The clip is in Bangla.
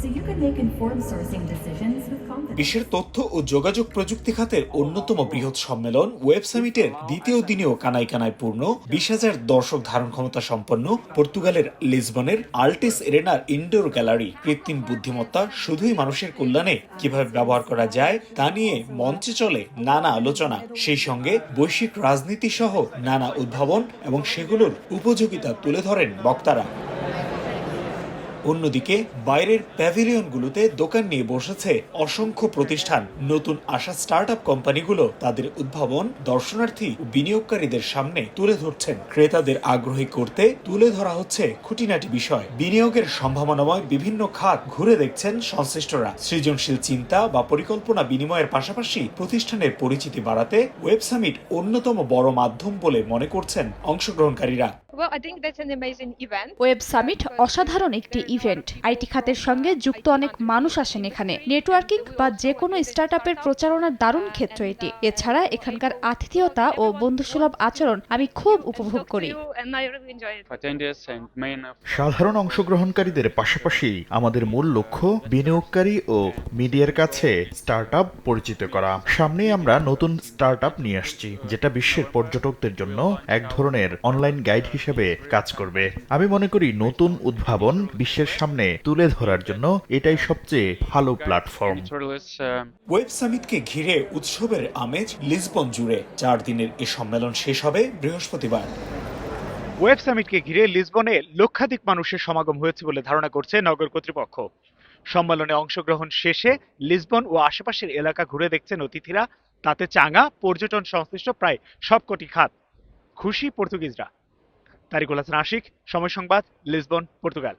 so you can make informed sourcing decisions with confidence. বিশ্বের তথ্য ও যোগাযোগ প্রযুক্তি খাতের অন্যতম বৃহৎ সম্মেলন ওয়েব সামিটের দ্বিতীয় দিনেও কানায় কানায় পূর্ণ। 20,000 দর্শক ধারণ ক্ষমতা সম্পন্ন পর্তুগালের লিসবনের আল্টিস এরেনার ইনডোর গ্যালারি কৃত্রিম বুদ্ধিমত্তা শুধুই মানুষের কল্যাণে কিভাবে ব্যবহার করা যায় তা নিয়ে মঞ্চে চলে নানা আলোচনা, সেই সঙ্গে বৈশ্বিক রাজনীতি সহ নানা উদ্ভাবন এবং সেগুলোর উপযোগিতা তুলে ধরেন বক্তারা। অন্যদিকে বাইরের প্যাভিলিয়নগুলোতে দোকান নিয়ে বসেছে অসংখ্য প্রতিষ্ঠান। নতুন আসা স্টার্টআপ কোম্পানিগুলো তাদের উদ্ভাবন দর্শনার্থী ও বিনিয়োগকারীদের সামনে তুলে ধরছেন। ক্রেতাদের আগ্রহী করতে তুলে ধরা হচ্ছে খুঁটিনাটি বিষয়। বিনিয়োগের সম্ভাবনাময় বিভিন্ন খাত ঘুরে দেখছেন সংশ্লিষ্টরা। সৃজনশীল চিন্তা বা পরিকল্পনা বিনিময়ের পাশাপাশি প্রতিষ্ঠানের পরিচিতি বাড়াতে ওয়েব সামিট অন্যতম বড় মাধ্যম বলে মনে করছেন অংশগ্রহণকারীরা। ওয়েব সামিট অসাধারণ একটি ইভেন্ট। আইটি খাতের সঙ্গে যুক্ত অনেক মানুষ আসেন এখানে। নেটওয়ার্কিং বা যে কোনো স্টার্টআপের প্রচারণার দারুণ ক্ষেত্র এটি। এছাড়া এখানকার আতিথেয়তা ও বন্ধুসুলভ আচরণ আমি খুব উপভোগ করি। সাধারণ অংশগ্রহণকারীদের পাশাপাশি আমাদের মূল লক্ষ্য বিনিয়োগকারী ও মিডিয়ার কাছে স্টার্টআপ পরিচিত করা। সামনেই আমরা নতুন স্টার্টআপ নিয়ে আসছি, যেটা বিশ্বের পর্যটকদের জন্য এক ধরনের অনলাইন গাইড হিসেবে কাজ করবে। আমি মনে করি নতুন উদ্ভাবন বিশ্বের সামনে তুলে ধরার জন্য এটাই সবচেয়ে ভালো প্ল্যাটফর্ম। ওয়েব সামিটকে ঘিরে উৎসবের আমেজ লিসবন জুড়ে। 4 দিনের এ সম্মেলন শেষ হবে বৃহস্পতিবার। ওয়েব সামিটকে ঘিরে লিসবনে লক্ষাধিক মানুষের সমাগম হয়েছে বলে ধারণা করছে নগর কর্তৃপক্ষ। সম্মেলনে অংশগ্রহণ শেষে লিসবন ও আশেপাশের এলাকা ঘুরে দেখছেন অতিথিরা। তাতে চাঙ্গা পর্যটন সংশ্লিষ্ট প্রায় সবকটি খাত। খুশি পর্তুগিজরা। তারিকুল হাসান আশিক, সময় সংবাদ, লিসবন, পর্তুগাল।